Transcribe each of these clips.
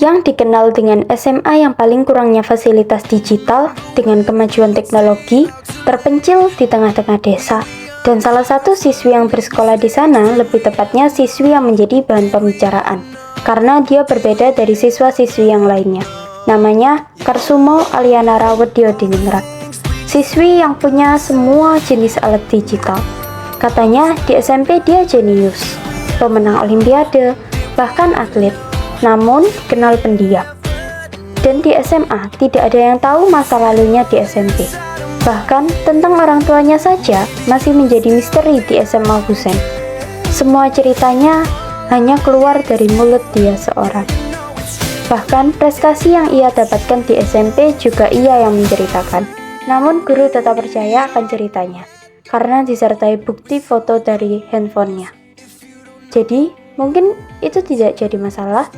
yang dikenal dengan SMA yang paling kurangnya fasilitas digital dengan kemajuan teknologi, terpencil di tengah-tengah desa. Dan salah satu siswi yang bersekolah di sana, lebih tepatnya siswi yang menjadi bahan pembicaraan, karena dia berbeda dari siswa-siswi yang lainnya. Namanya Karsumo Aliana Rawedyo Diningrat. Siswi yang punya semua jenis alat digital. Katanya di SMP dia jenius, pemenang olimpiade, bahkan atlet, namun kenal pendiam. Dan di SMA tidak ada yang tahu masa lalunya di SMP. Bahkan tentang orang tuanya saja masih menjadi misteri di SMA Husein. Semua ceritanya hanya keluar dari mulut dia seorang. Bahkan prestasi yang ia dapatkan di SMP juga ia yang menceritakan. Namun guru tetap percaya akan ceritanya, karena disertai bukti foto dari handphonenya. Jadi, mungkin itu tidak jadi masalah.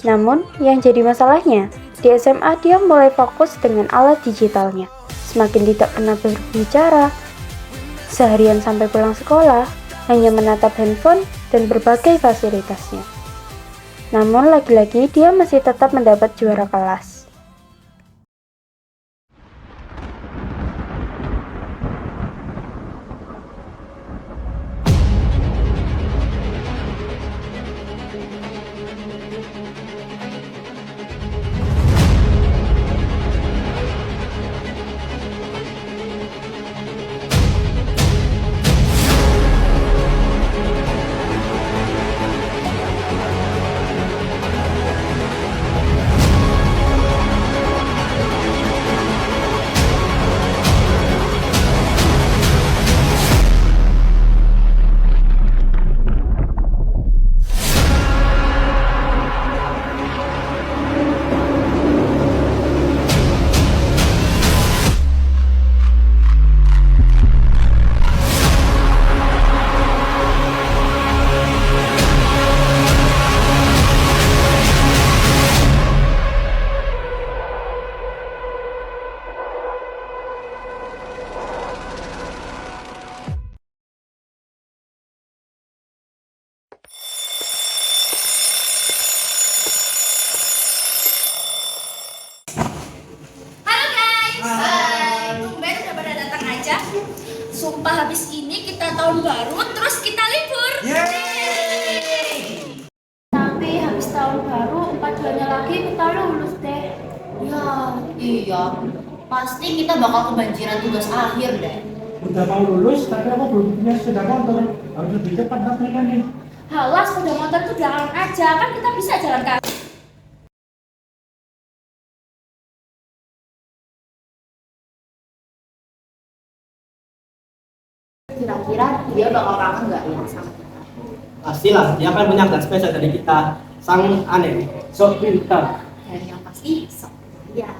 Namun, yang jadi masalahnya, di SMA dia mulai fokus dengan alat digitalnya. Semakin tidak pernah berbicara. Seharian sampai pulang sekolah, hanya menatap handphone dan berbagai fasilitasnya. Namun, lagi-lagi dia masih tetap mendapat juara kelas. Sumpah habis ini kita tahun baru, terus kita libur. Yeay! Tapi habis tahun baru, 4 bulannya lagi kita lulus deh. Ya, iya. Pasti kita bakal kebanjiran tugas akhir deh. Udah mau lulus, tapi aku belum punya sepeda motor. Harus lebih cepat dapetnya nih. Halah, sepeda motor tuh jalan aja, kan kita bisa jalan kaki. Kira-kira dia bakal kangen nggak ya sama kita? Pastilah, dia kan punya kelas spesial dari kita. Sang aneh, sok pintar. Dan yang pasti sok ya.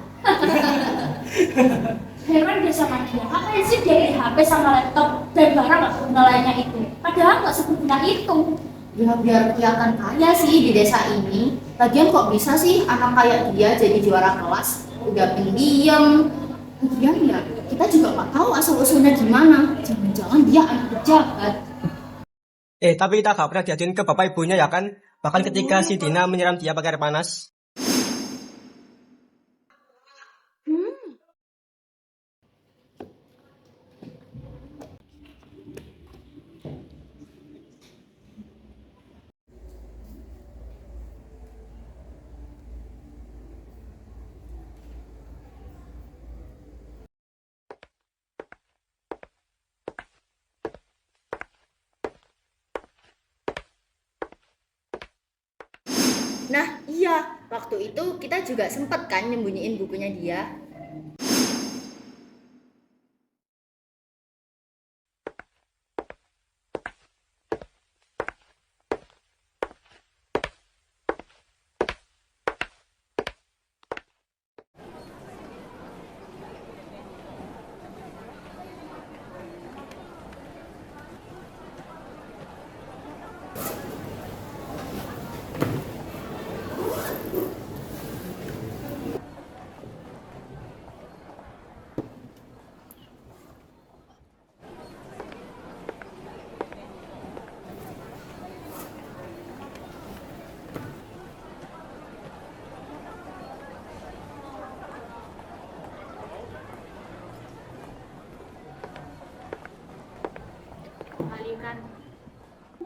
Heran deh sama dia, ngapain sih dia di HP sama laptop dan barang gak berguna lainnya itu? Padahal gak seberguna itu. Ya biar kelihatan kaya sih di desa ini. Lagian kok bisa sih anak kayak dia jadi juara kelas? Udah pendiam. Lagian ya, kita juga nggak tahu asal usulnya gimana. Jangan-jangan dia anak pejabat. Tapi kita gak pernah diajuin ke bapak ibunya ya kan? Bahkan ketika si Dina menyiram dia pakai air panas. Nah iya, waktu itu kita juga sempet kan nyembunyiin bukunya dia.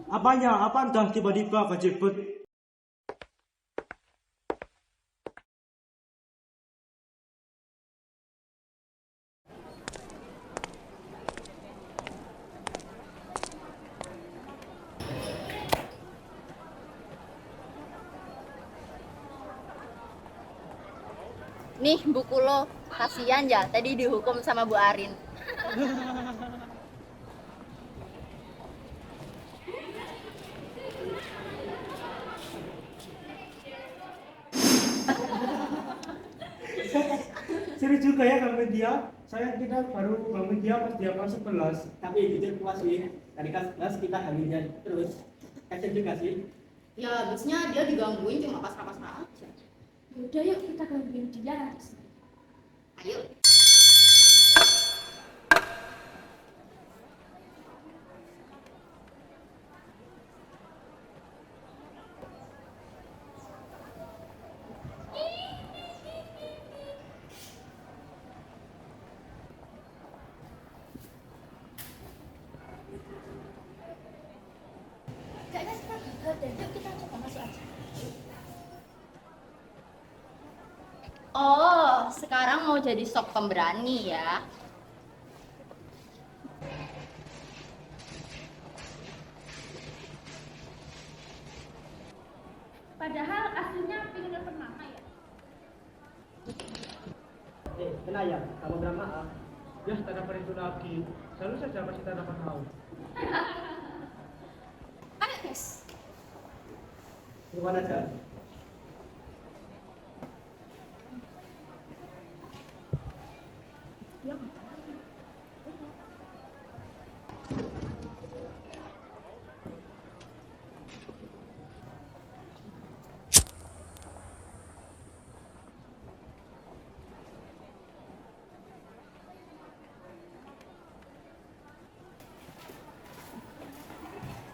Apanya? Apa entah tiba-tiba kejebet? Nih buku lo, kasihan ya tadi dihukum sama Bu Arin. Seru juga ya bangun dia. Kita baru bangun dia pas dia kelas 11. Tapi jujur puas sih, dari kelas kita hamilnya terus. Kasian juga sih. Ya habisnya dia digangguin cuma pasrah-pasrah aja. Yaudah yuk kita gangguin dia nanti. Ayo. Kayaknya kita gagal deh, yuk kita coba masuk aja. Oh, sekarang mau jadi sok pemberani ya. Padahal aslinya pilih pertama ya. Kena ya, kamu bilang maaf. Ya, tak dapat itu lagi. Selalu saja masih tak dapat tahu. Ayo guys. Gimana aja?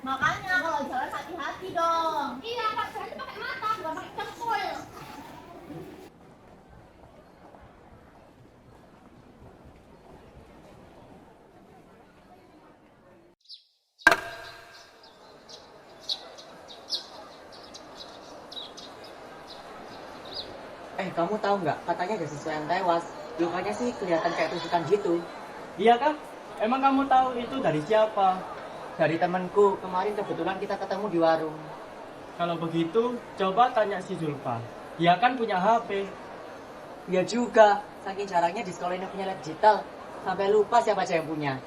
Makanya kalau jalan hati-hati dong. Iya, Pak, jalan pakai mata, bukan pakai cengkul. Kamu tahu nggak? Katanya ada siswa yang tewas. Lukanya sih kelihatan kayak tusukan gitu. Iya kan? Emang kamu tahu itu dari siapa? Dari temanku, kemarin kebetulan kita ketemu di warung. Kalau begitu, coba tanya si Zulfa. Dia kan punya HP. Dia juga, saking jarangnya di sekolah ini punya lab digital. Sampai lupa siapa aja yang punya.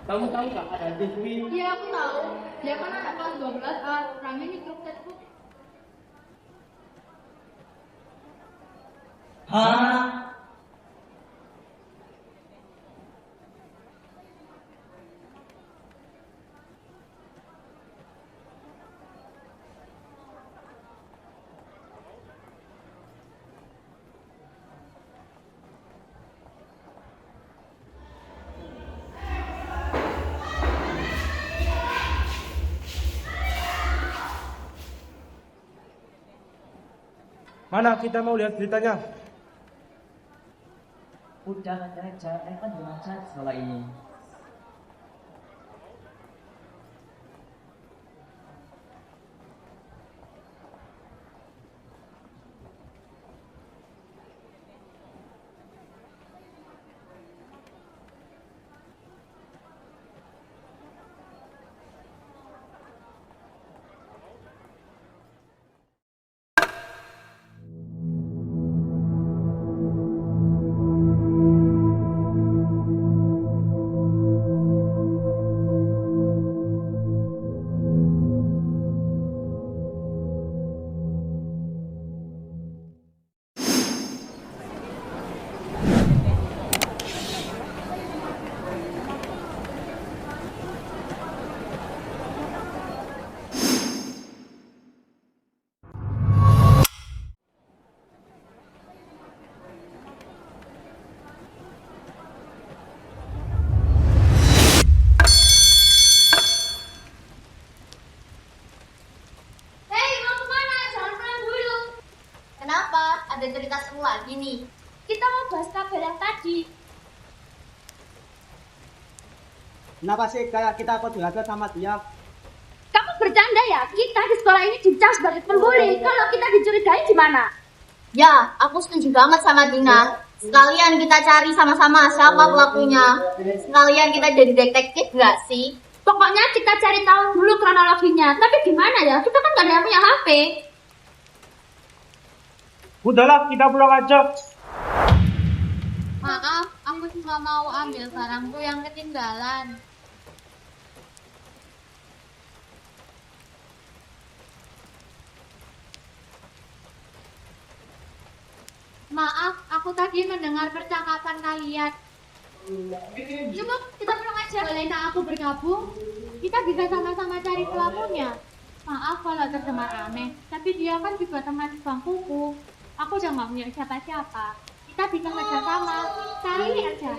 Kamu tahu nggak ada TV? Iya, aku tahu. Dia kan anak kelas 12, orangnya mikro textbook. Hah? Mana kita mau lihat beritanya? Udah aja, kan baca sekolah ini. kamu lagi nih. Kita mau bahas kabar yang tadi. Kenapa sih kayak kita kok dilakukan sama dia? Kamu bercanda ya? Kita di sekolah ini dicap sebagai pembuli. Kalau kita dicurigai gimana? Ya, aku setuju banget sama Dina. Sekalian kita cari sama-sama siapa pelakunya. Sekalian kita jadi detektif nggak sih? Pokoknya kita cari tahu dulu kronologinya. Tapi gimana ya? Kita kan gak ada yang punya HP. Udahlah, kita pulang aja. Maaf, aku cuma mau ambil barangku yang ketinggalan. Maaf, aku tadi mendengar percakapan kalian. Cukup, kita pulang aja. Bolehkah aku bergabung? Kita bisa sama-sama cari pelakunya. Maaf kalau terdengar aneh, tapi dia kan juga teman bangkuku. Aku udah gak punya siapa-siapa. Kita bisa kerjasama, cari aja.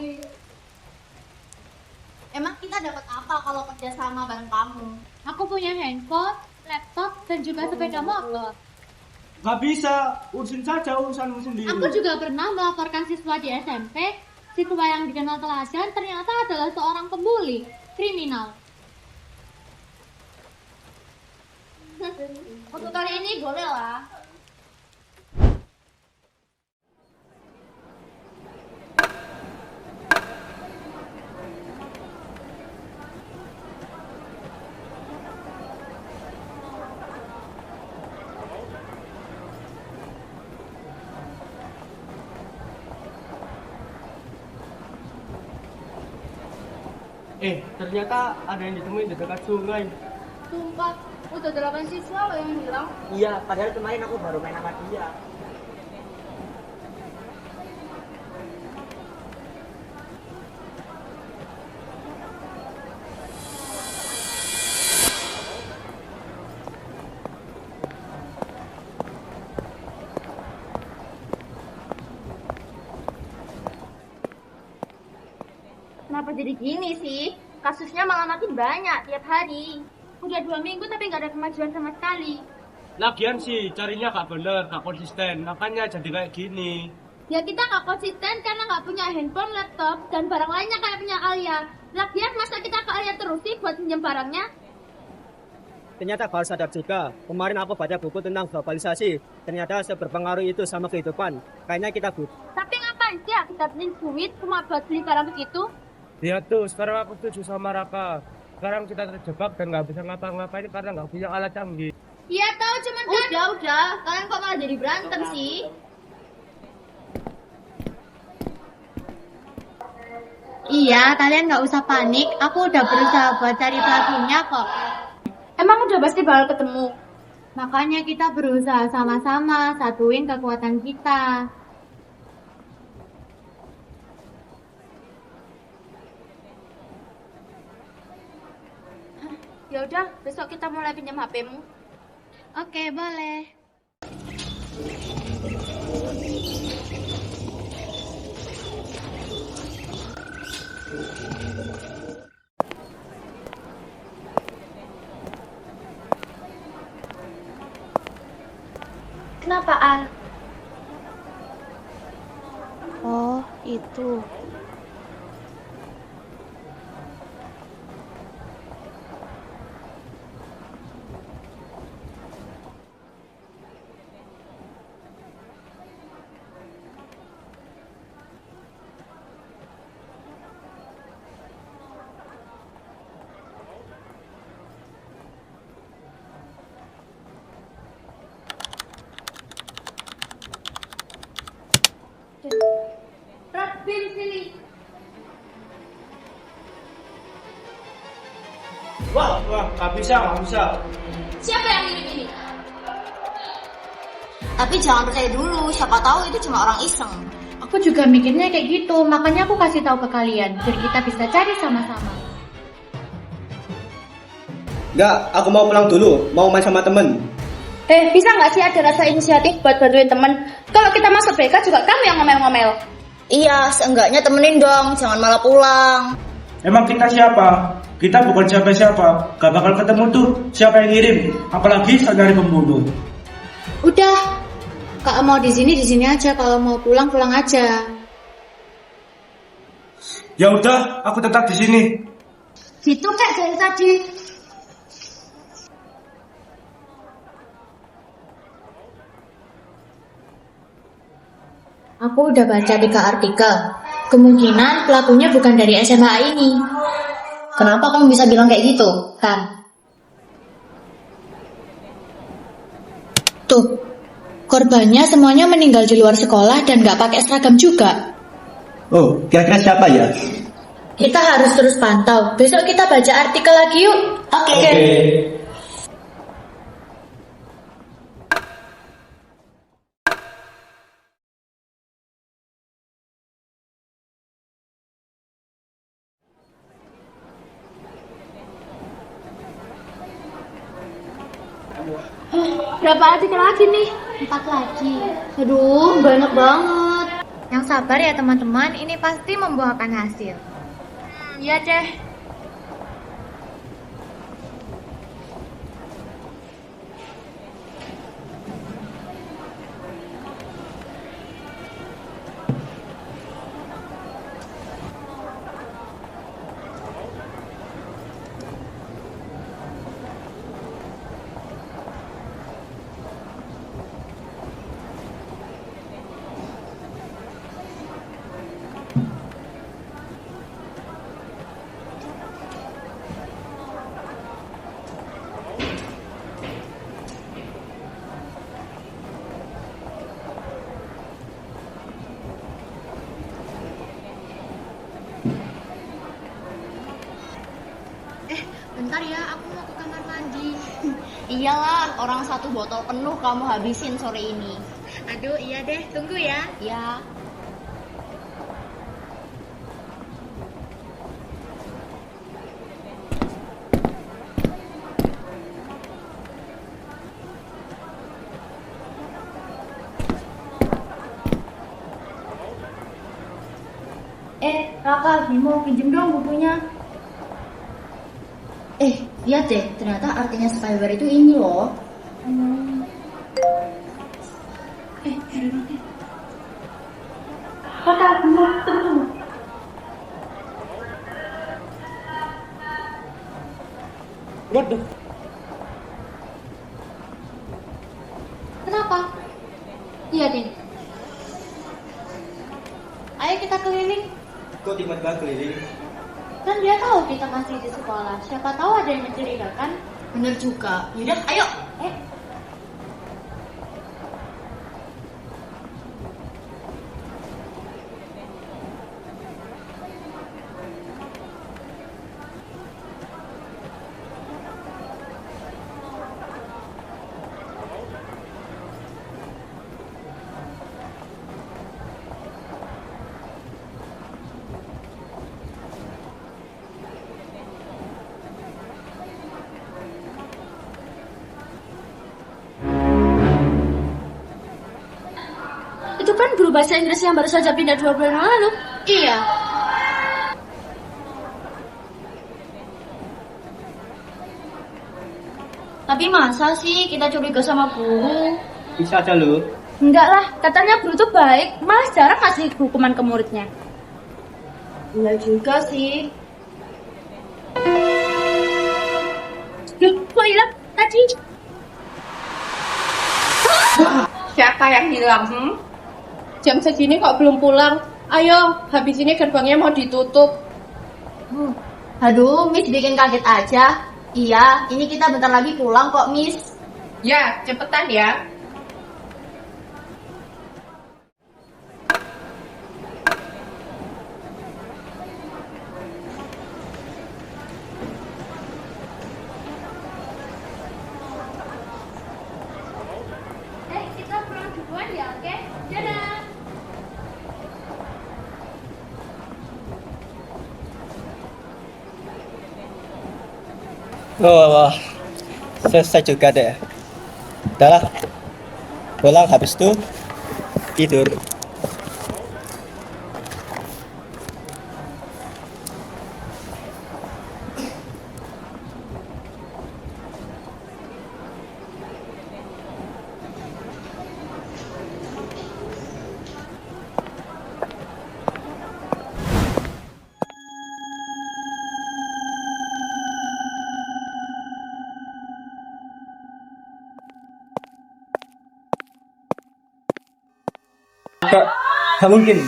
Emang kita dapat apa kalau kerjasama bareng kamu? Aku punya handphone, laptop, dan juga sepeda motor. Gak bisa, urusin saja urusanmu sendiri. Aku juga pernah melaporkan siswa di SMP. Siswa yang dikenal teladan ternyata adalah seorang pembuli, kriminal. Untuk kali ini boleh lah. Ternyata ada yang ditemuin di dekat sungai. Sumpah, udah 8 siswa loh yang hilang. Iya, padahal kemarin aku baru main sama dia. Kenapa jadi gini sih? Kasusnya malah makin banyak tiap hari. Udah 2 minggu tapi nggak ada kemajuan sama sekali. Lagian sih, carinya gak bener, gak konsisten. Makanya jadi kayak gini. Ya kita nggak konsisten karena nggak punya handphone, laptop, dan barang lainnya kayak punya Alia. Lagian masa kita ke Alia terus sih buat pinjam barangnya? Ternyata baru sadar juga. Kemarin aku baca buku tentang globalisasi. Ternyata seberpengaruh itu sama kehidupan. Kayaknya kita butuh. Tapi ngapain sih ya kita beli duit cuma buat beli barang begitu? Lihat tuh, sekarang aku setuju sama Raka. Sekarang kita terjebak dan gak bisa ngapa-ngapain karena gak punya alat canggih. Iya tahu cuman kan. Udah, kalian kok malah jadi berantem sih? Iya, kalian nggak usah panik. Aku udah berusaha buat cari pelakunya kok. Emang udah pasti bakal ketemu. Makanya kita berusaha sama-sama, satuin kekuatan kita. Ya udah, besok kita mulai pinjam HP-mu. Oke, boleh. Kenapa, Al? Oh, itu. Robin sini. Wah, gak bisa. Siapa yang ini? Tapi jangan percaya dulu, siapa tahu itu cuma orang iseng. Aku juga mikirnya kayak gitu, makanya aku kasih tahu ke kalian, biar kita bisa cari sama-sama. Enggak, aku mau pulang dulu. Mau main sama temen. Bisa nggak sih ada rasa inisiatif buat bantuin temen? Kalau kita masuk BK juga kamu yang ngomel-ngomel. Iya, seenggaknya temenin dong, jangan malah pulang. Emang kita siapa? Kita bukan siapa-siapa. Gak bakal ketemu tuh siapa yang ngirim. Apalagi saudari pembunuh. Udah, Kalau mau di sini aja. Kalau mau pulang, pulang aja. Ya udah, aku tetap di sini. Gitu kayak dari tadi. Aku udah baca 3 artikel. Kemungkinan pelakunya bukan dari SMA ini. Kenapa kamu bisa bilang kayak gitu, Han? Tuh, korbannya semuanya meninggal di luar sekolah dan nggak pakai seragam juga. Oh, kira-kira siapa ya? Kita harus terus pantau. Besok kita baca artikel lagi yuk. Oke. Berapa artikel lagi nih? 4 lagi. Aduh, banyak banget. Yang sabar ya teman-teman, ini pasti membuahkan hasil. Iya deh. Bentar ya, aku mau ke kamar mandi. Iyalah, orang 1 botol penuh kamu habisin sore ini. Aduh, iya deh, tunggu ya. Ya. Kakak, Bimo, pinjem dong bukunya. Lihat deh, ternyata artinya spyware itu ini loh. Kakak, Bimo, tunggu. Waduh, Kenapa? Iya, Din. Ayo kita keliling. Kok tiba-tiba keliling? Kan dia tahu kita masih di sekolah. Siapa tahu ada yang mencurigakan. Bener juga. Yaudah, ayo. Itu kan guru bahasa Inggris yang baru saja pindah 2 bulan yang lalu. Iya. Tapi masa sih kita curiga sama guru? Bisa aja loh. Enggak lah, katanya guru tuh baik, malah jarang ngasih hukuman ke muridnya. Iya juga sih. Loh, kok hilang tadi? Siapa yang hilang? Jam segini kok belum pulang? Ayo, habis ini gerbangnya mau ditutup. Aduh, Miss bikin kaget aja. Iya, ini kita bentar lagi pulang kok, Miss. Ya, cepetan ya. Kita pulang duluan ya, oke? Dadah. Wah, selesai juga deh. Udah lah, pulang habis itu tidur. Gak mungkin.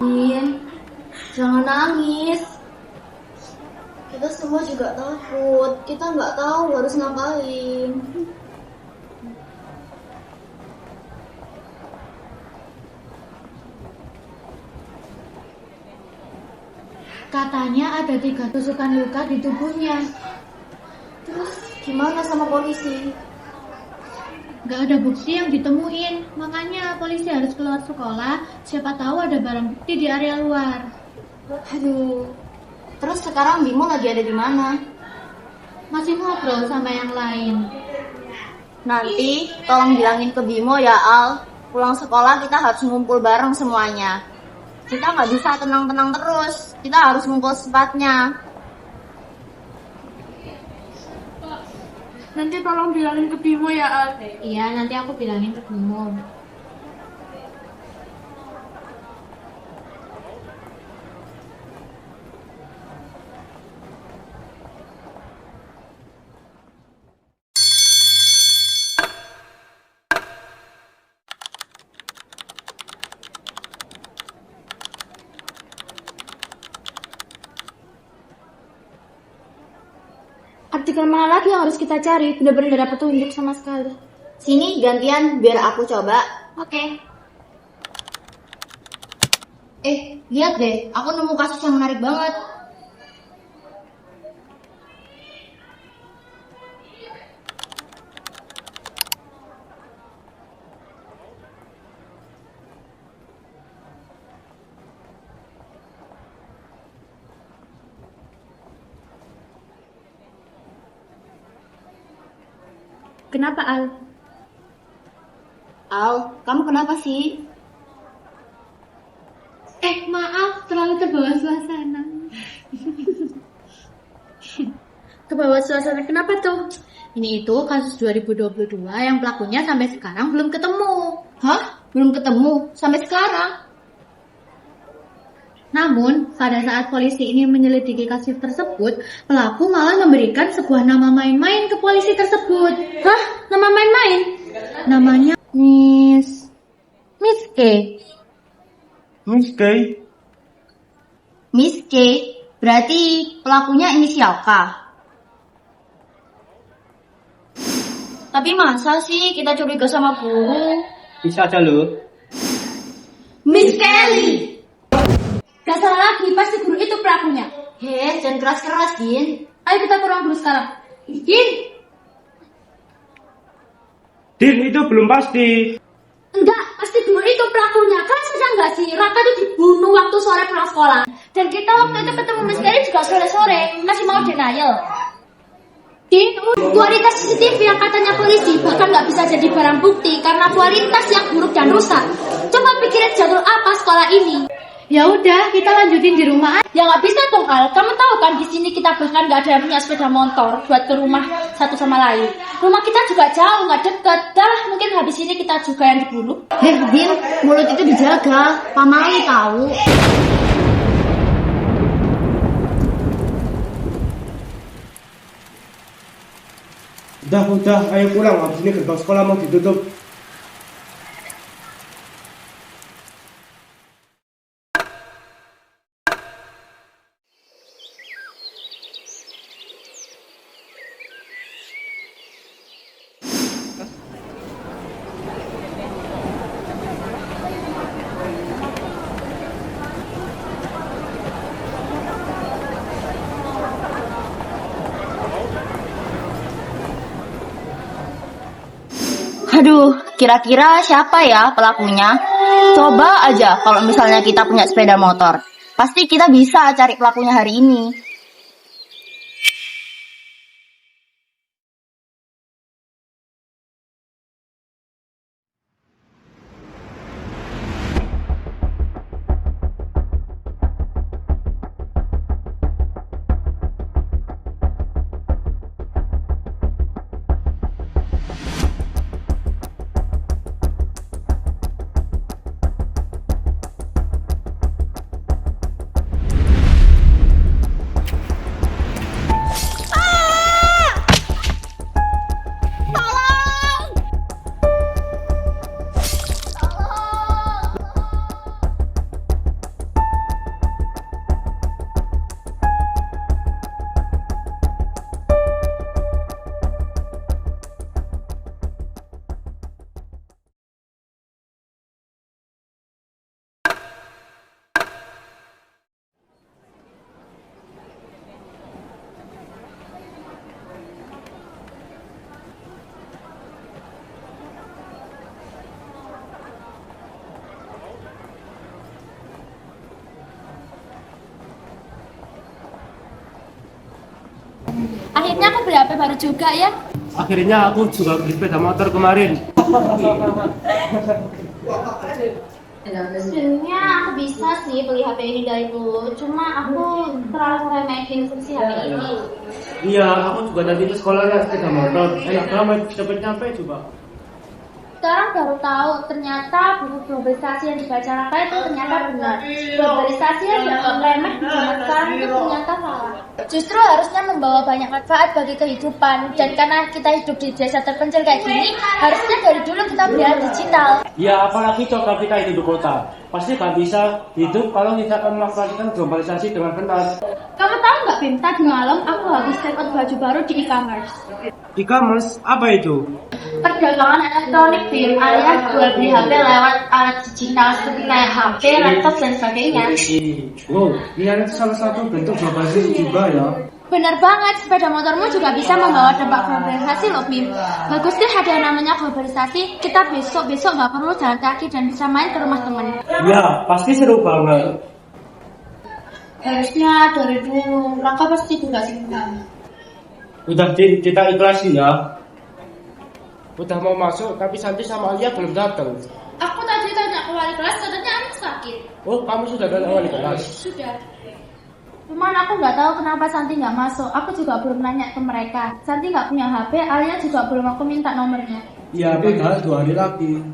Din, jangan nangis. Kita semua juga takut. Kita nggak tahu harus ngapain. Katanya ada 3 tusukan luka di tubuhnya. Terus gimana sama polisi? Gak ada bukti yang ditemuin, makanya polisi harus keluar sekolah. Siapa tahu ada barang bukti di area luar. Aduh. Terus sekarang Bimo lagi ada di mana? Masih ngobrol sama yang lain. Nanti tolong bilangin ke Bimo ya Al. Pulang sekolah kita harus ngumpul bareng semuanya. Kita nggak bisa tenang-tenang terus. Kita harus ngumpul secepatnya. Nanti tolong bilangin ke Bimo ya, Al. Iya, nanti aku bilangin ke Bimo. Artikel mana lagi yang harus kita cari? Bener-bener gak dapet petunjuk sama sekali. Sini gantian biar aku coba. Oke. Lihat deh, aku nemu kasus yang menarik banget. Kenapa, Al? Al, kamu kenapa sih? Maaf, terlalu terbawa suasana. Kebawa suasana kenapa tuh? Ini itu kasus 2022 yang pelakunya sampai sekarang belum ketemu. Hah? Belum ketemu? Sampai sekarang? Namun, pada saat polisi ini menyelidiki kasus tersebut, pelaku malah memberikan sebuah nama main-main ke polisi tersebut. Hah? Nama main-main? Namanya Miss K. Miss Kay, Miss K, berarti pelakunya inisial K. Tapi masa sih kita curiga sama guru? Bisa aja loh. Miss Kelly! Gak salah lagi, pasti guru itu pelakunya. Jangan keras-keras, Din. Ayo kita ke ruang guru sekarang. Din! Din, itu belum pasti. Enggak, pasti guru itu pelakunya. Kan sadar nggak sih, Raka itu dibunuh waktu sore pulang sekolah. Dan kita waktu itu ketemu Miss Kelly juga sore-sore, masih mau denial. Din, kualitas CCTV yang katanya polisi bahkan nggak bisa jadi barang bukti karena kualitas yang buruk dan rusak. Coba pikirin jadwal apa sekolah ini. Ya udah, kita lanjutin di rumah aja. Ya nggak bisa dong Al, kamu tahu kan di sini kita bahkan nggak ada yang punya sepeda motor buat ke rumah satu sama lain. Rumah kita juga jauh, nggak deket. Dah, mungkin habis ini kita juga yang dibunuh. Din, mulut itu dijaga. Pamali tahu. Udah, ayo pulang. Habis ini gerbang sekolah mau ditutup. Aduh, kira-kira siapa ya pelakunya? Coba aja kalau misalnya kita punya sepeda motor. Pasti kita bisa cari pelakunya hari ini. Akhirnya aku beli HP baru juga ya. Akhirnya aku juga beli sepeda motor kemarin. Sebenarnya aku bisa sih beli HP ini dari dulu, cuma aku terlalu remehin fungsi HP ini. Iya, aku juga tadi ke sekolah naik sepeda motor. Enak banget, cepet nyampe coba. Sekarang baru tahu ternyata buku globalisasi yang dibaca Raka itu ternyata benar. Globalisasi yang dianggap remeh di zaman sekarang itu ternyata salah. Justru harusnya membawa banyak manfaat bagi kehidupan, dan karena kita hidup di desa terpencil kayak gini, harusnya dari dulu kita belajar digital. Ya, apalagi coba kita hidup di kota. Pasti gak bisa hidup kalau tidak memanfaatkan globalisasi dengan benar. Kamu tahu nggak Bim, tadi malam aku habis check out baju baru di e-commerce. E-commerce apa itu? Perdagangan elektronik Bim, alias jual beli HP lewat alat digital seperti kayak HP, laptop dan sebagainya. Wow, ini ada salah satu bentuk globalisasi juga ya. Bener banget, sepeda motormu juga bisa membawa dampak globalisasi loh Bim. Bagus deh ada yang namanya globalisasi, kita besok-besok nggak perlu jalan kaki dan bisa main ke rumah teman. Ya, pasti seru banget. Harusnya dari dulu, Raka pasti juga sih. Udah kita ikhlasin ya. Udah mau masuk, tapi Santi sama Alia belum datang. Aku tadi tanya ke wali kelas, katanya aku sakit. Oh, kamu sudah datang wali kelas? Sudah. Cuman aku nggak tahu kenapa Santi nggak masuk. Aku juga belum nanya ke mereka. Santi nggak punya HP, Alia juga belum aku minta nomornya. Iya, beda 2 hari lagi.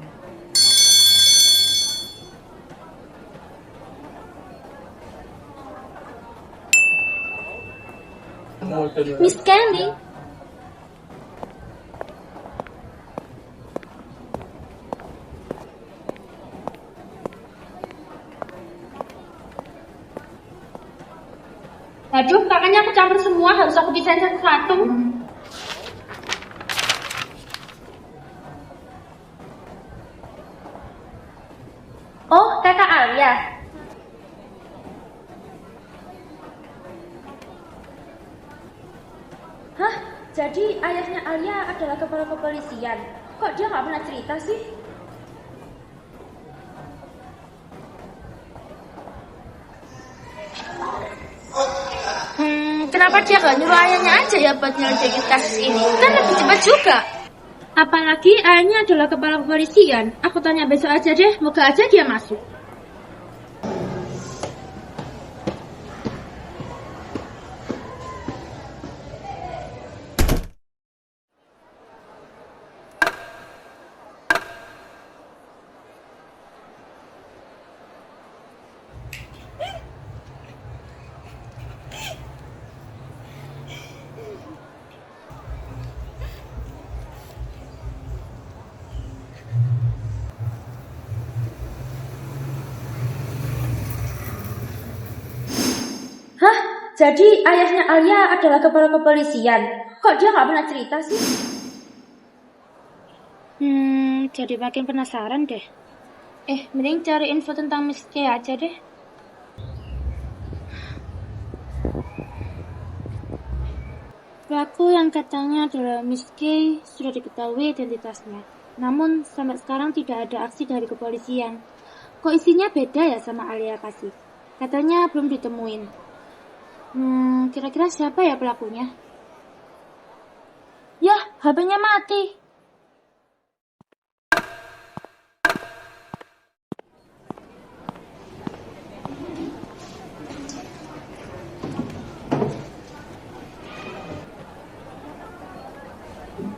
Miss Candy. Aduh, kakaknya aku campur semua, harus aku pisahin satu-satu. Oh, kakak Alia. Hah? Jadi ayahnya Alia adalah kepala kepolisian. Kok dia nggak pernah cerita sih? Kenapa dia gak nyuruh ayahnya aja ya buat nyelidikin kasus ini? Kan lebih cepat juga. Apalagi ayahnya adalah kepala kepolisian. Aku tanya besok aja deh, moga aja dia masuk. Jadi ayahnya Alia adalah kepala kepolisian. Kok dia nggak pernah cerita sih? Jadi makin penasaran deh. Mending cari info tentang Miss K aja deh. Pelaku yang katanya adalah Miss K sudah diketahui identitasnya. Namun sampai sekarang tidak ada aksi dari kepolisian. Kok isinya beda ya sama Alia Kasih? Katanya belum ditemuin. Kira-kira siapa ya pelakunya? Yah, HP-nya mati.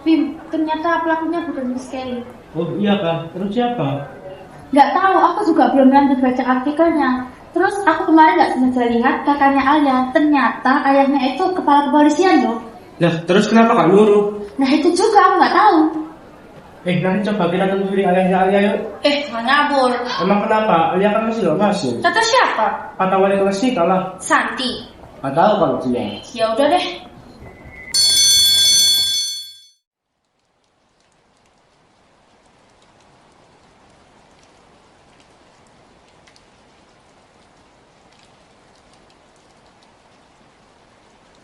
Bim, ternyata pelakunya bukan Miss Kelly. Oh iya kak, terus siapa? Nggak tahu, aku juga belum lanjut baca artikelnya. Terus aku kemarin nggak sengaja lihat kakaknya Alia. Ternyata ayahnya itu kepala kepolisian loh. Lah terus kenapa kak nyuruh? Nah itu juga aku nggak tahu. Nanti coba kita telusuri ayahnya Alia yuk. Jangan ngabur. Emang kenapa? Alia kan masih gak masuk. Kata siapa? Kata wali kelas kita lah. Santi. Gak tahu kalau dia. Ya udah deh.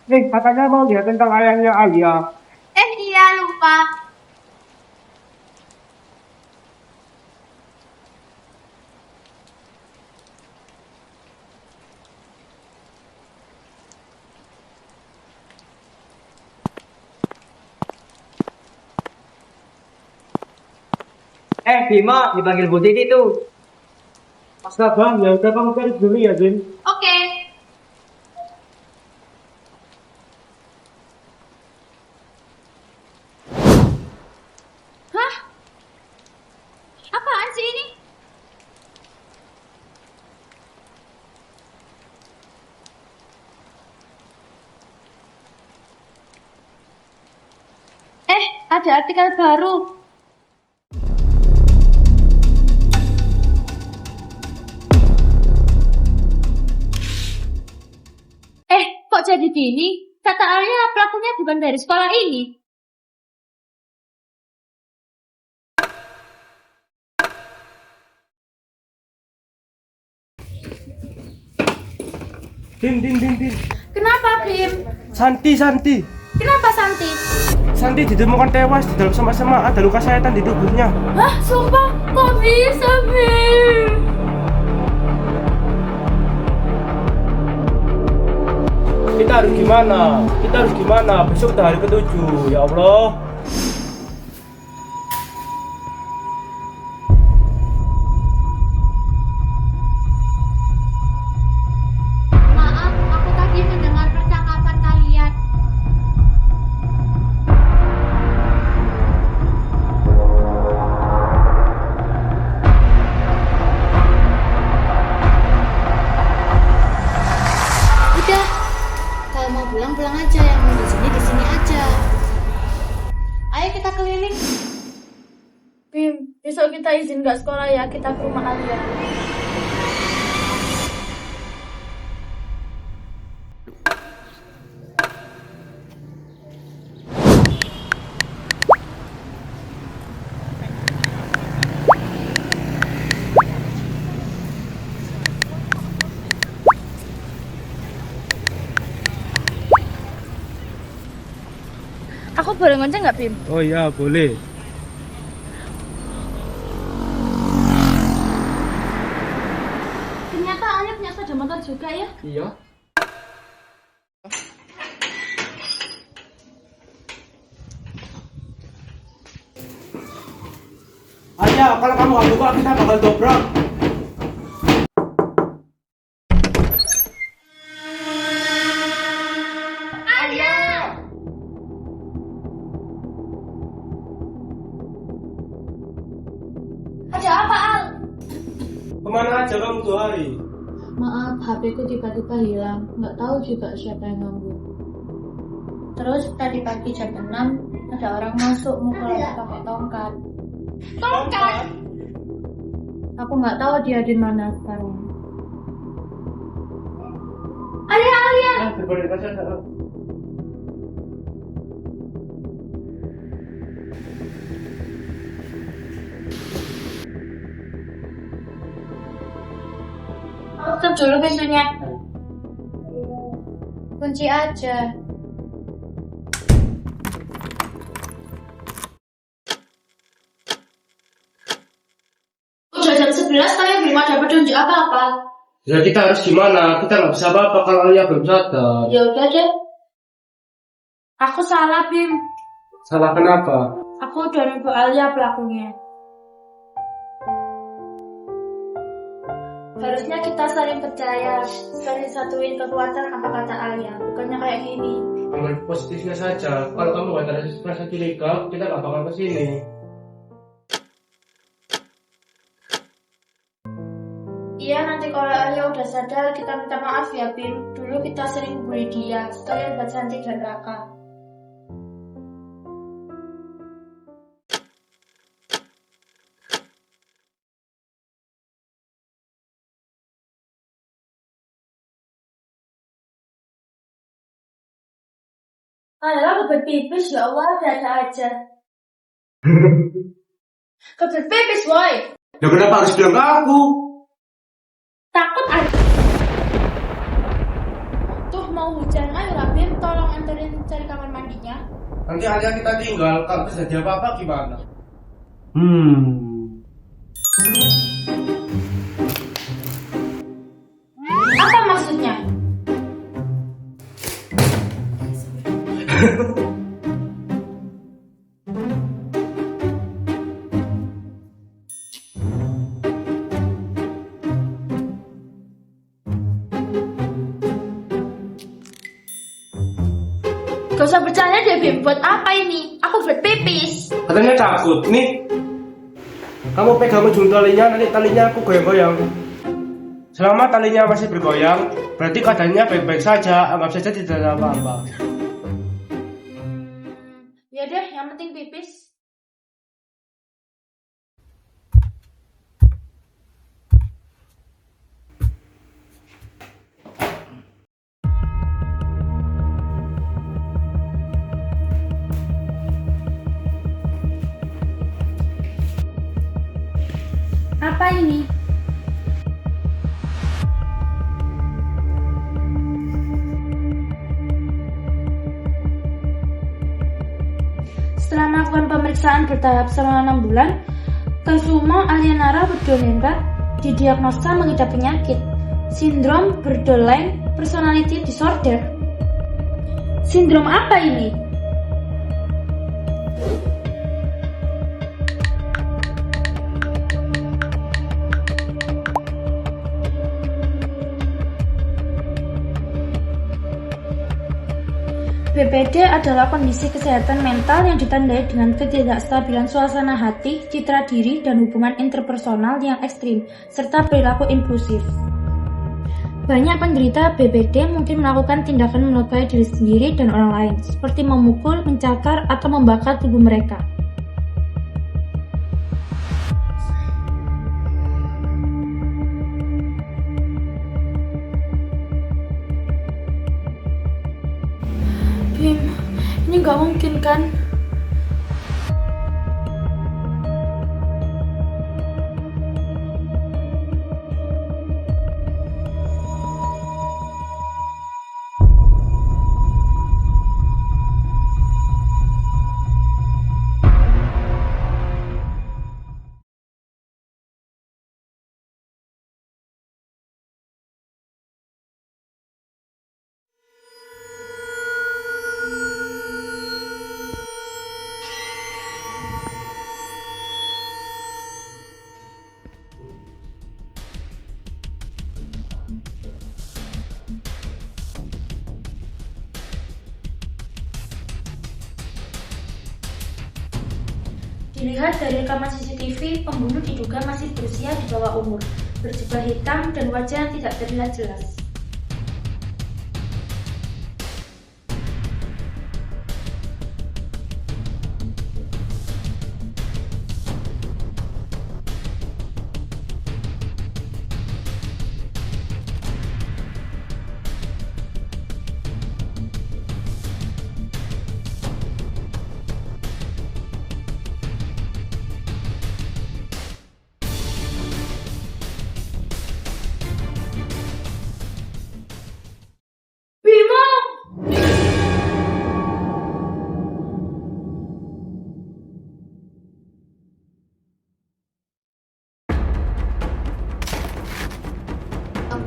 Katanya mau lihat tentang ayahnya Alia. Iya lupa. Bima, dipanggil Bu Titi tuh. Astaga, ya udah kamu cari dulu ya, Jin. Oke. Hah? Apaan sih ini? Ada artikel baru. Kok jadi gini? Kata Alia pelakunya bukan dari sekolah ini. Din. Kenapa, Bim? Santi. Kenapa Santi? Santi ditemukan tewas di dalam semak-semak, ada luka sayatan di tubuhnya. Hah? Sumpah? Kok bisa, Bim? Kita harus gimana? Besok udah hari ke-7, ya Allah. Maaf, aku tadi mendengar percakapan kalian. Udah, kalau mau pulang aja, yang mau di sini aja. Ayo kita keliling. Bim, besok kita izin gak sekolah ya, kita ke rumah Alia. Aku boleh ngonceng nggak, Bim? Oh iya, boleh. Ternyata Alia punya sepeda motor juga ya? Iya. Alia, kalau kamu gak buka, kita bakal dobrak. Ada apa, Al? Kemana aja kamu 2 hari? Maaf, HP ku tiba-tiba hilang. Nggak tahu juga siapa yang ngambil. Terus tadi pagi jam 6 ada orang masuk mukul aku pakai tongkat. Tongkat? Aku nggak tahu dia di mana sekarang. Alia! Berkualitas saja. Tutup dulu pintunya. Kunci aja. Udah jam 11 kalian belum ada petunjuk apa-apa. Ya kita harus gimana? Kita nggak bisa apa-apa kalau Alia belum sadar. Ya udah deh. Aku salah, Bim. Salah kenapa? Aku udah nuduh Alia pelakunya. Harusnya kita saling percaya, saling satuin kekuatan apa kata Alia, bukannya kayak gini. Ambil positifnya saja. Kalau kamu nggak ada rasa curiga, kita nggak bakal kesini. Iya, nanti kalau Alia udah sadar, kita minta maaf ya, Bim. Dulu kita sering bully dia, sekalian buat Santi dan Raka. Alah, kebelet pipis, ya Allah, ada aja. Kebelet pipis, woy. Ya kenapa harus bilang ke aku? Takut aja. Tuh mau hujan, ayo lah, Bim, tolong anterin cari kamar mandinya. Nanti Alia kita tinggal, kalau terjadi apa-apa gimana? Apa maksudnya? Gak usah bercanda deh, Bim. Buat apa ini? Aku berpipis. Katanya takut, nih. Kamu pegang ujung talinya, nanti talinya aku goyang-goyang. Selama talinya masih bergoyang, berarti keadaannya baik-baik saja, anggap saja tidak ada apa-apa. Ya deh, yang penting pipis. Apa ini? Setelah melakukan pemeriksaan bertahap selama 6 bulan, Kasumo Alianara Wedonendra didiagnosa mengidap penyakit sindrom borderline personality disorder. Sindrom apa ini? BPD adalah kondisi kesehatan mental yang ditandai dengan ketidakstabilan suasana hati, citra diri, dan hubungan interpersonal yang ekstrim, serta perilaku impulsif. Banyak penderita BPD mungkin melakukan tindakan melukai diri sendiri dan orang lain, seperti memukul, mencakar, atau membakar tubuh mereka. Bim, ini gak mungkin kan? Dilihat dari rekaman CCTV, pembunuh diduga masih berusia di bawah umur, berjubah hitam dan wajah yang tidak terlihat jelas.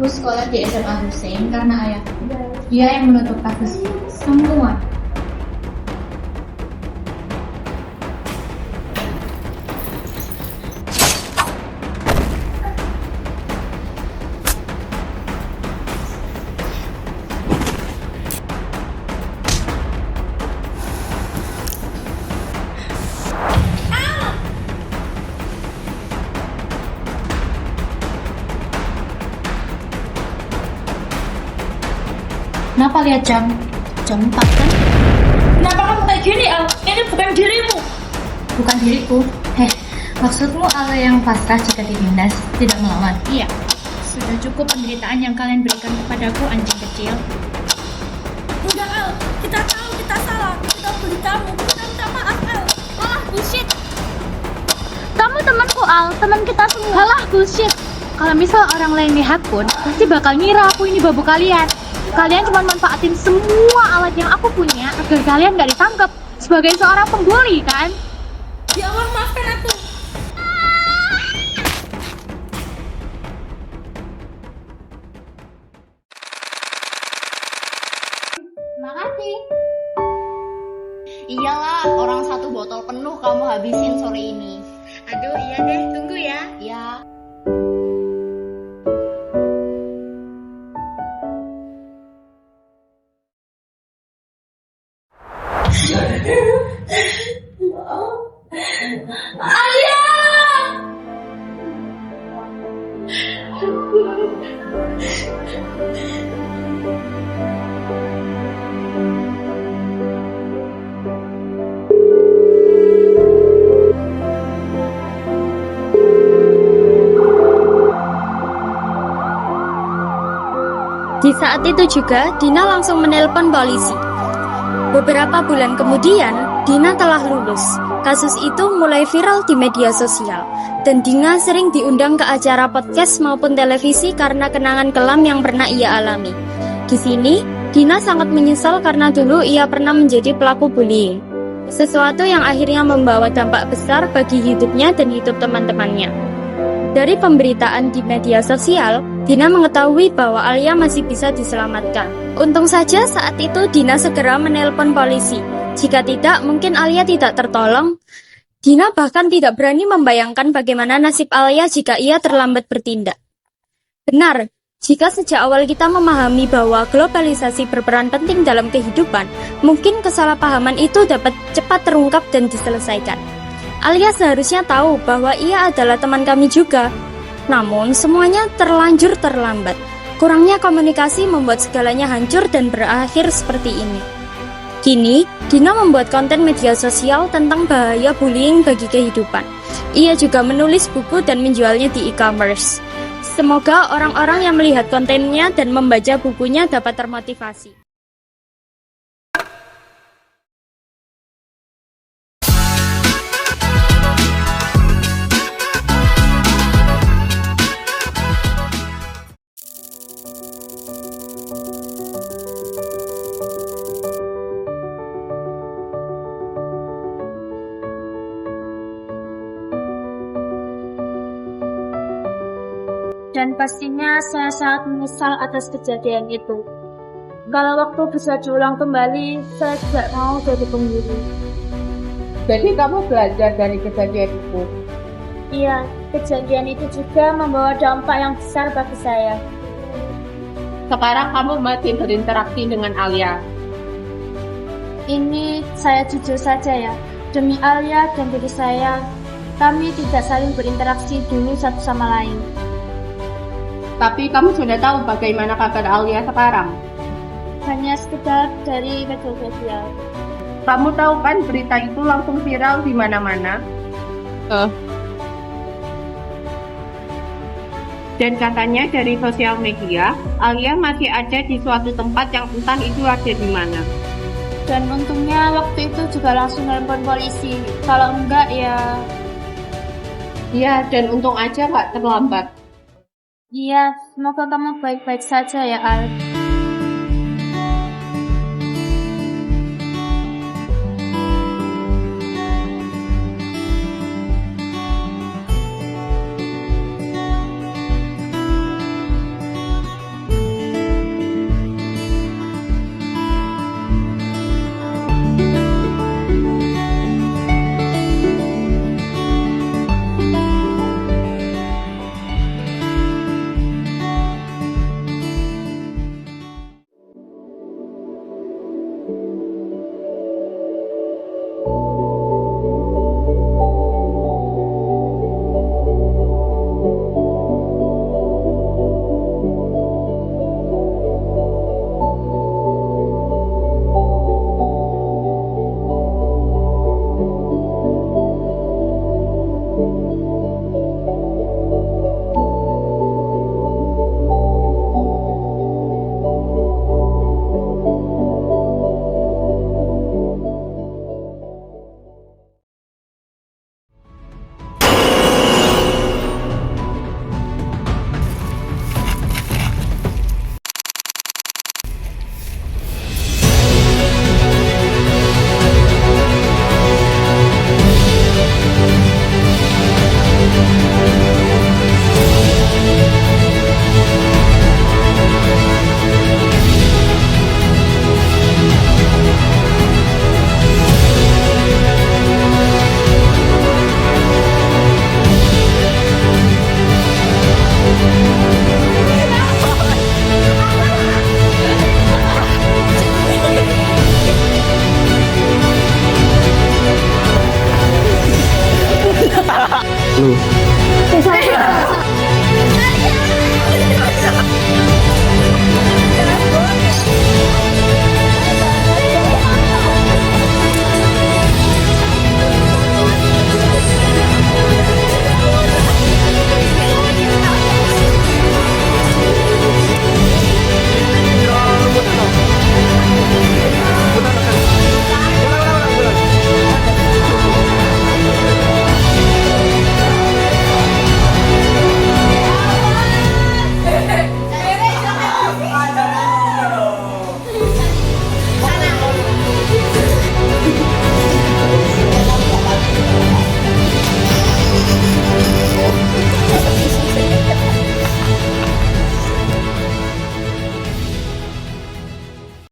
Aku sekolah di SMA Hussein karena ayahku. Dia yang menutup kasus semua. Kenapa lihat jam? Jam 4 kan? Kenapa kamu kayak gini, Al? Ini bukan dirimu. Bukan diriku. Maksudmu Allah yang pasrah jika ditindas, tidak melawan? Iya. Sudah cukup penderitaan yang kalian berikan kepadaku, anjing kecil. Udah, Al. Kita tahu kita salah. Kita beli kamu. Kita minta maaf, Al. Alah, bullshit. Kamu temanku, Al. Teman kita semua. Alah, bullshit. Kalau misal orang lain lihat pun, pasti bakal ngira aku ini babu kalian. Kalian cuma manfaatin semua alat yang aku punya agar kalian gak ditangkap sebagai seorang pembuli, kan? Ya Allah, maafkan aku. Makasih. Iyalah, orang satu botol penuh kamu habisin sore ini. Aduh, iya deh. Tunggu ya. Ya. Di saat itu juga, Dina langsung menelpon polisi. Beberapa bulan kemudian, Dina telah lulus. Kasus itu mulai viral di media sosial, dan Dina sering diundang ke acara podcast maupun televisi karena kenangan kelam yang pernah ia alami. Di sini, Dina sangat menyesal karena dulu ia pernah menjadi pelaku bullying. Sesuatu yang akhirnya membawa dampak besar bagi hidupnya dan hidup teman-temannya. Dari pemberitaan di media sosial, Dina mengetahui bahwa Alia masih bisa diselamatkan. Untung saja saat itu Dina segera menelpon polisi. Jika tidak, mungkin Alia tidak tertolong. Dina bahkan tidak berani membayangkan bagaimana nasib Alia jika ia terlambat bertindak. Benar, jika sejak awal kita memahami bahwa globalisasi berperan penting dalam kehidupan, mungkin kesalahpahaman itu dapat cepat terungkap dan diselesaikan. Alia seharusnya tahu bahwa ia adalah teman kami juga. Namun, semuanya terlanjur terlambat. Kurangnya komunikasi membuat segalanya hancur dan berakhir seperti ini. Kini, Dina membuat konten media sosial tentang bahaya bullying bagi kehidupan. Ia juga menulis buku dan menjualnya di e-commerce. Semoga orang-orang yang melihat kontennya dan membaca bukunya dapat termotivasi. Dan pastinya saya sangat menyesal atas kejadian itu. Kalau waktu bisa diulang kembali, saya tidak mau jadi pembuli. Jadi kamu belajar dari kejadian itu. Iya, kejadian itu juga membawa dampak yang besar bagi saya. Sekarang kamu masih berinteraksi dengan Alia. Ini saya jujur saja ya, demi Alia dan diri saya, kami tidak saling berinteraksi dulu satu sama lain. Tapi kamu sudah tahu bagaimana kabar Alia sekarang. Hanya sekedar dari media sosial. Kamu tahu kan berita itu langsung viral di mana-mana. Dan katanya dari sosial media, Alia masih ada di suatu tempat yang entah itu ada di mana. Dan untungnya waktu itu juga langsung nelpon polisi. Kalau enggak ya... Iya, dan untung aja nggak terlambat. Iya, semoga kamu baik-baik saja ya, Al.